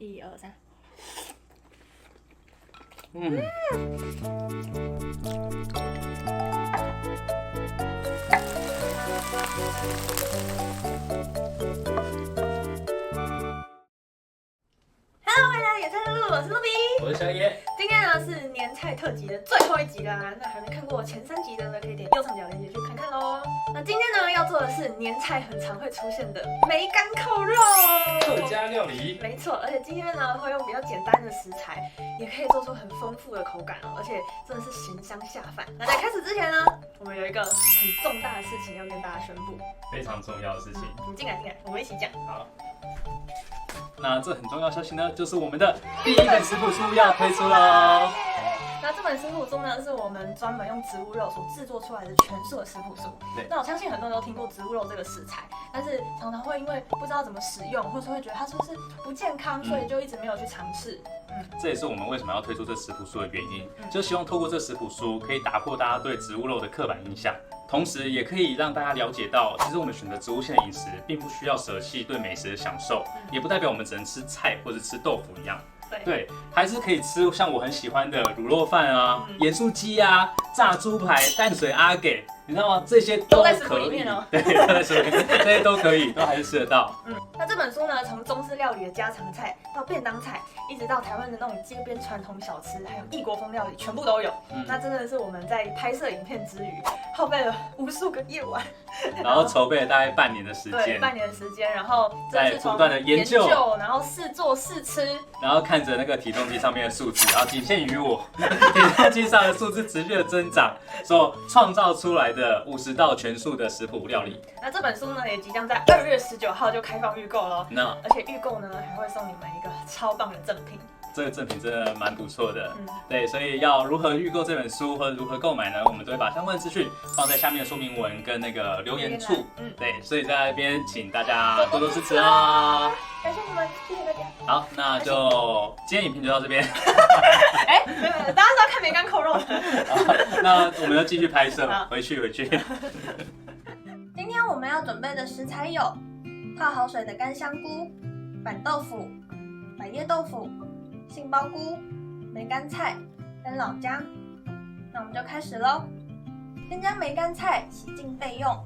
1、2、3。Hello， 欢迎来到野菜路，我是露比，我是小野。今天呢是年菜特辑的最后一集啦，那还没看过前3集的呢，可以点右上角链接去看看咯。那今天呢要做的是年菜很常会出现的梅干扣肉，客家料理。没错，而且今天呢会用比较简单的食材，也可以做出很丰富的口感哦，而且真的是咸香下饭。那在开始之前呢，我们有一个很重大的事情要跟大家宣布，非常重要的事情。你进来，我们一起讲。好。那这很重要的消息呢，就是我们的第一本食谱书要推出喽。那这本食谱书呢，是我们专门用植物肉所制作出来的全素的食谱书。对。那我相信很多人都听过植物肉这个食材，但是常常会因为不知道怎么使用，或是会觉得它是不是不健康，所以就一直没有去尝试。这也是我们为什么要推出这食谱书的原因，就希望透过这食谱书可以打破大家对植物肉的刻板印象，同时也可以让大家了解到，其实我们选择植物性的饮食，并不需要舍弃对美食的享受，也不代表我们只能吃菜或者吃豆腐一样。对，还是可以吃像我很喜欢的卤肉饭啊、盐酥鸡啊、炸猪排、淡水阿给，你知道吗？这些都在食谱可以。里面哦。对，都在食谱里面，这些都可以，都还是吃得到。那这本书呢，从中式料理的家常菜到便当菜，一直到台湾的那种街边传统小吃，还有异国风料理，全部都有。那真的是我们在拍摄影片之余，耗费了无数个夜晚，然后筹备了大概半年的时间。对，半年的时间，然后在不断的研究，然后试做试吃，然后看着那个体重机上面的数字，然后仅限于我体重机上的数字持续的增长，所创造出来的50道全素的食谱料理。那这本书呢，也即将在2月19号就开放预购了。而且预购呢，还会送你们一个超棒的赠品。这个赠品真的蛮不错的，对，所以要如何预购这本书或者如何购买呢？我们都会把相关资讯放在下面的说明文跟那个留言处，对，所以在那边请大家多多支持啊！感谢你们，谢谢大家。好，那就今天影片就到这边。没有，大家是要看梅干扣肉的。那我们要继续拍摄，回去。今天我们要准备的食材有泡好水的干香菇、板豆腐、百叶豆腐、杏鲍菇、梅干菜跟老姜。那我们就开始咯。先将梅干菜洗净备用。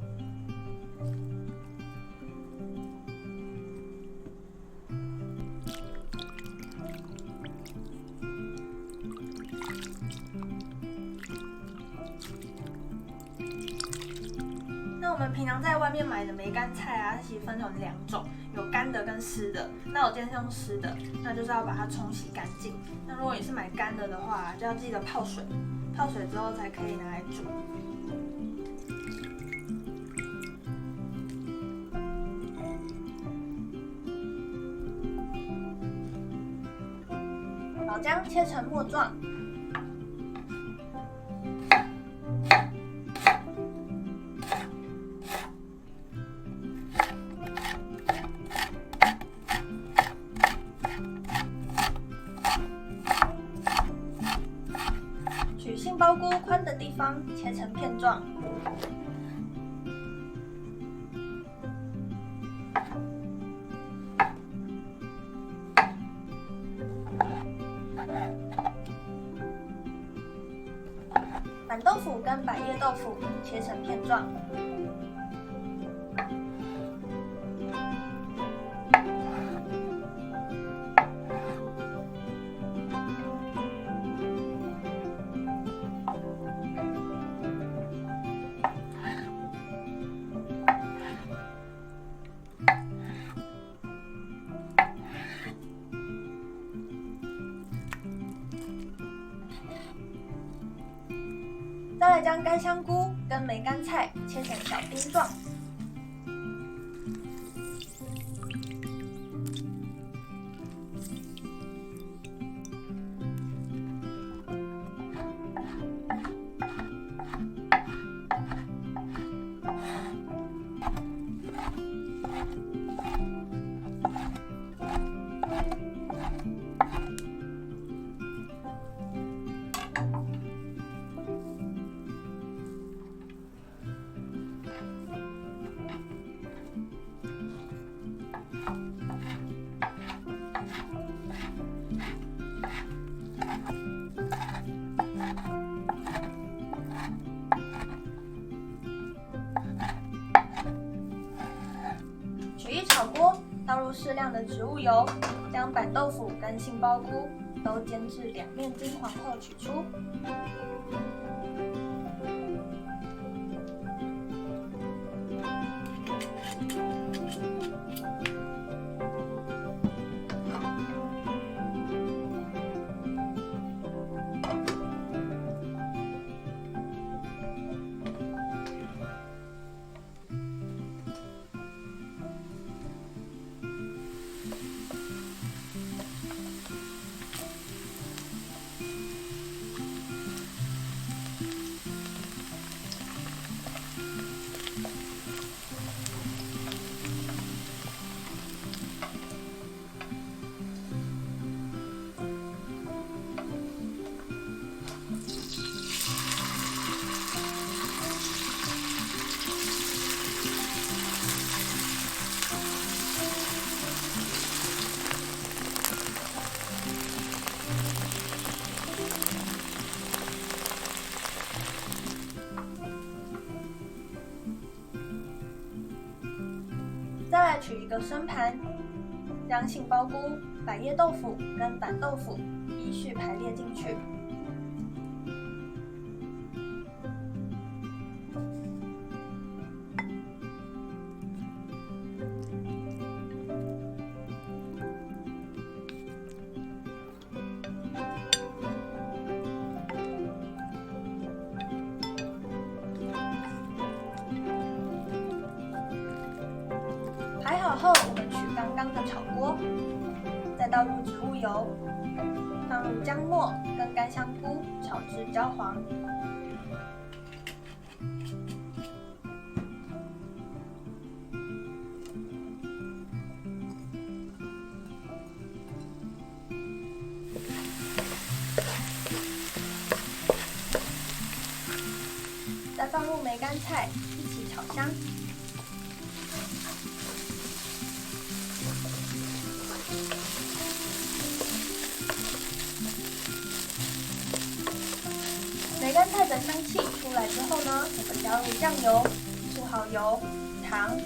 那我们平常在外面买的梅干菜啊，其实分成2种，有干的跟湿的。那我今天是用湿的，那就是要把它冲洗干净。那如果你是买干的话，就要记得泡水，泡水之后才可以拿来煮。老姜切成末状。取杏鲍菇宽的地方切成片状。板豆腐跟百叶豆腐切成片状。再来将干香菇跟梅干菜切成小丁状。取一炒锅，倒入适量的植物油，将板豆腐跟杏鲍菇都煎至两面金黄后取出。再来取一个生盘，将杏鲍菇、百叶豆腐跟板豆腐依序排列进去。排好后，我们取刚刚的炒锅，再倒入植物油，放入姜末跟干香菇炒至焦黄。再放入梅干菜，一起炒香。梅干菜的香气出来之后呢，我们加入酱油、素蚝油、糖、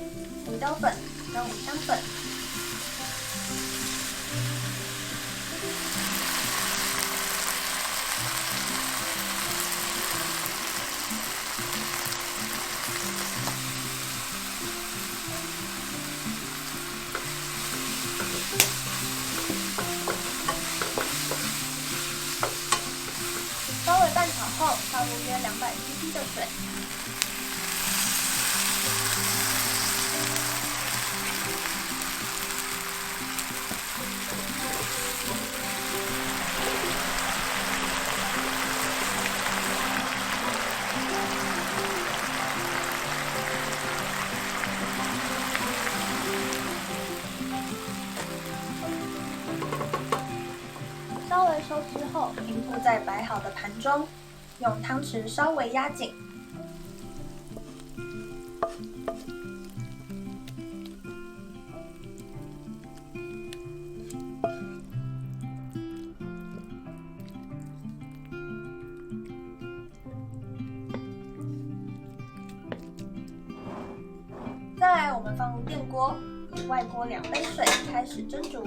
胡椒粉跟五香粉。稍微拌炒后，倒入约200cc 的水。稍微收汁后，平铺在摆好的盘中，用汤匙稍微压紧。再来，我们放入电锅，以外锅2杯水开始蒸煮。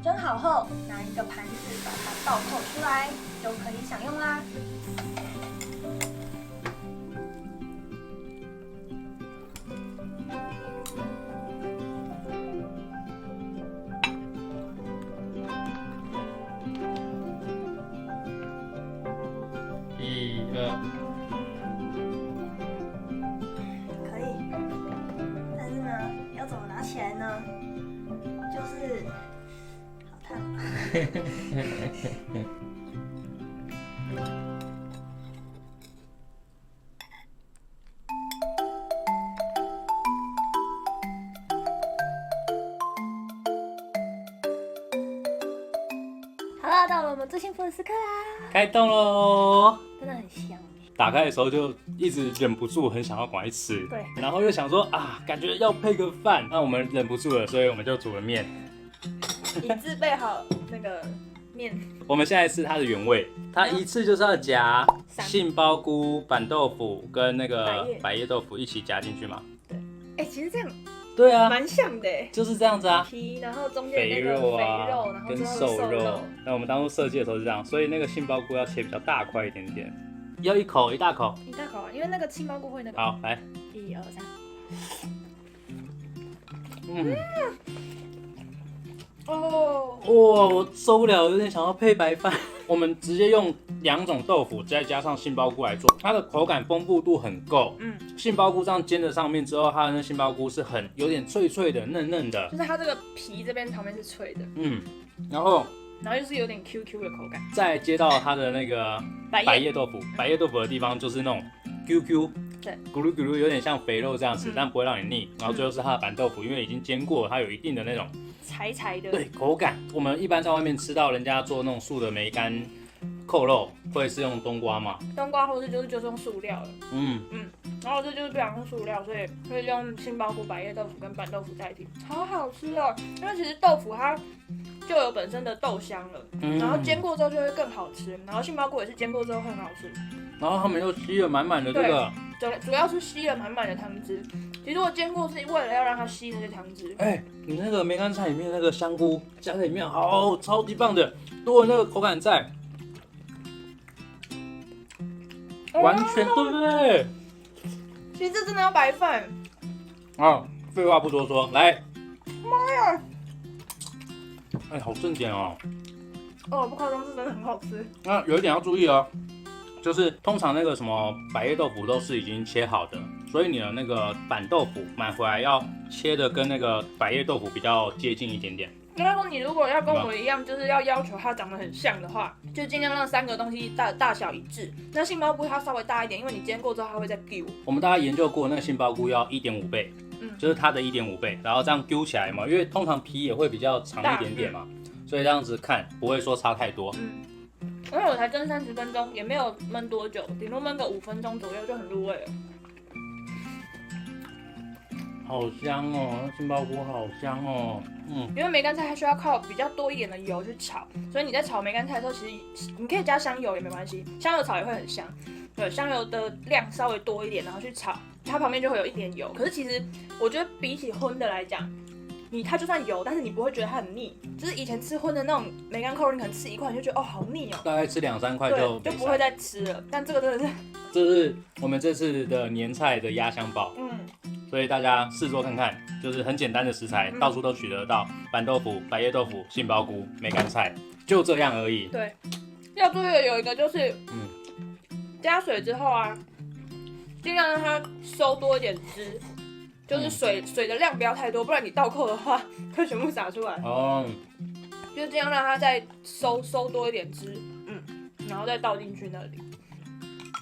蒸好后，拿一个盘子把它倒扣出来，就可以享用啦。1、2。可以，但是呢，要怎么拿起来呢？就是好烫。好了，到了我们最幸福的时刻啦！开动喽！真的很香。打开的时候就一直忍不住很想要赶快吃，对，然后又想说啊，感觉要配个饭，那我们忍不住了，所以我们就煮了面。已自备好那个面。我们现在吃它的原味，它一次就是要夹杏鲍菇、板豆腐跟那个百叶豆腐一起夹进去嘛。对，其实这样对啊，蛮像的，就是这样子啊。皮，然后中间肥那个肉啊，肥肉，然后跟最后是瘦肉。那我们当初设计的时候是这样，所以那个杏鲍菇要切比较大块一点点，要一大口。一大口，因为那个杏鲍菇会那个。好，来，1、2、3。哦，我受不了，有点想要配白饭。我们直接用2种豆腐，再加上杏鲍菇来做，它的口感丰富度很够。杏鲍菇这样煎在上面之后，它的那杏鲍菇是有点脆脆的、嫩嫩的，就是它这个皮这边旁边是脆的，然后又是有点 QQ 的口感。再接到它的那个百叶豆腐，百叶豆腐的地方就是那种 QQ。对，咕噜咕噜有点像肥肉这样子，但不会让你腻。然后最后是它的板豆腐，因为已经煎过，它有一定的那种柴的，对口感。我们一般在外面吃到人家做那种素的梅干扣肉，会是用冬瓜嘛？冬瓜或是就是用塑料的，然后这就是不想用塑料，所以会用杏鲍菇、百叶豆腐跟板豆腐代替，好好吃哦。因为其实豆腐它就有本身的豆香了，然后煎过之后就会更好吃，然后杏鲍菇也是煎过之后很好吃。然后他们又吸了满满的这个，主要是吸了满满的汤汁。其实我煎过是为了要让它吸那些汤汁。你那个梅干菜里面那个香菇加在里面，超级棒的，多了那个口感在，完全对不对？其实这真的要白饭。废话不多说，来，妈呀！好正点哦。不夸张，是真的很好吃。那有一点要注意哦，就是通常那个什么百叶豆腐都是已经切好的，所以你的那个板豆腐买回来要切的跟那个百叶豆腐比较接近一点点。应该说，你如果要跟我一样，就是要求它长得很像的话，就尽量让3个东西大小一致。那杏鲍菇它稍微大一点，因为你煎过之后它会再揪。我们大家研究过，那个杏鲍菇要1.5倍，就是它的1.5倍，然后这样揪起来嘛，因为通常皮也会比较长一点点嘛，所以这样子看不会说差太多。因为我才蒸30分钟，也没有焖多久，顶多焖个5分钟左右就很入味了。好香哦，那杏鲍菇好香哦。因为梅干菜它需要靠比较多一点的油去炒，所以你在炒梅干菜的时候，其实你可以加香油也没关系，香油炒也会很香。对，香油的量稍微多一点，然后去炒，它旁边就会有一点油。可是其实我觉得比起荤的来讲，它就算油，但是你不会觉得它很腻。就是以前吃荤的那种梅干扣肉，你可能吃1块你就觉得好腻哦，大概吃2-3块就不会再吃了。但这个真的是，这是我们这次的年菜的压箱宝。所以大家试做看看，就是很简单的食材，到处都取得到，板豆腐、百叶豆腐、杏鲍菇、梅干菜，就这样而已。对，要注意的有一个就是，加水之后啊，尽量让它收多一点汁，就是水的量不要太多，不然你倒扣的话会全部洒出来。就尽量让它再收多一点汁，然后再倒进去那里。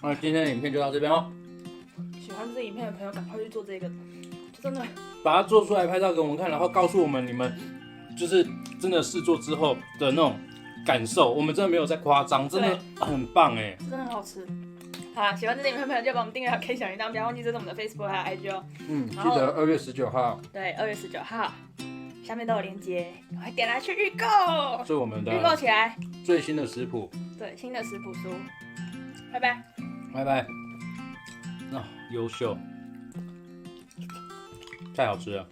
那今天的影片就到这边哦。喜欢这影片的朋友，赶快去做这个，真的把它做出来拍照给我们看，然后告诉我们你们就是真的试做之后的那种感受。我们真的没有在夸张，真的很棒哎，真的很好吃。好啦，喜欢这支影片的朋友就帮我们订阅、开小铃铛，不要忘记追踪我们的 Facebook 还有 IG 哦。记得2月19号。对，2月19号，下面都有链接，快点来去预购，是我们的预购起来，最新的食谱，对，新的食谱书，拜拜，拜拜。优秀，太好吃了。